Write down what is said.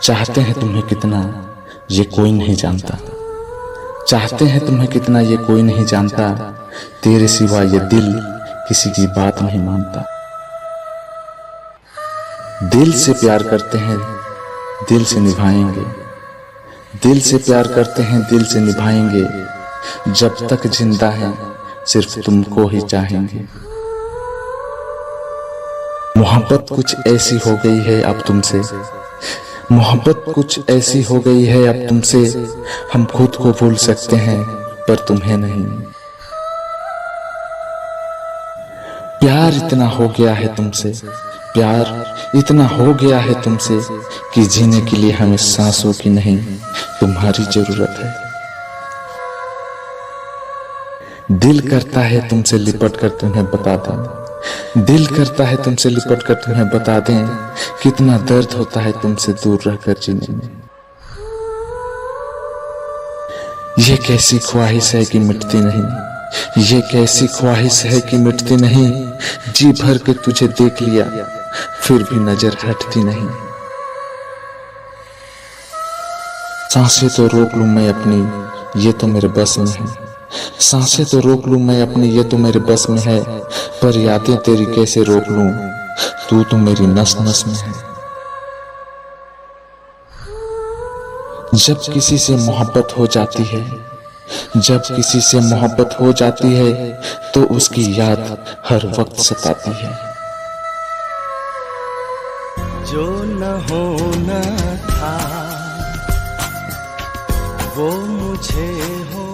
चाहते हैं तुम्हें कितना ये कोई नहीं जानता, चाहते हैं तुम्हें कितना ये कोई नहीं जानता, तेरे सिवा ये दिल किसी की बात नहीं मानता। दिल से प्यार करते हैं दिल से निभाएंगे, दिल से प्यार करते हैं दिल से निभाएंगे, जब तक जिंदा है सिर्फ तुमको ही चाहेंगे। मोहब्बत कुछ ऐसी हो गई है अब तुमसे, मोहब्बत कुछ ऐसी हो गई है अब तुमसे, हम खुद को भूल सकते हैं पर तुम्हें नहीं। प्यार इतना हो गया है तुमसे, प्यार इतना हो गया है तुमसे कि जीने के लिए हमें सांसों की नहीं तुम्हारी जरूरत है। दिल करता है तुमसे लिपट कर तुम्हें बता दें, दिल करता है तुमसे लिपट कर तुम्हें बता दें, कितना दर्द होता है तुमसे दूर रहकर जीने में। ये कैसी ख्वाहिश है कि मिटती नहीं, ये कैसी ख्वाहिश है कि मिटती नहीं, जी भर के तुझे देख लिया फिर भी नजर हटती नहीं। सांसें तो रोक लूं मैं अपनी ये तो मेरे बस में है, सांसें तो रोक लूं मैं अपनी ये तो मेरे बस में है, पर यादें तेरी कैसे रोक लूं, तू तो मेरी नस नस में है। जब किसी से मोहब्बत हो जाती है, जब किसी से मोहब्बत हो जाती है, तो उसकी याद हर वक्त सताती है। जो न होना था वो मुझे हो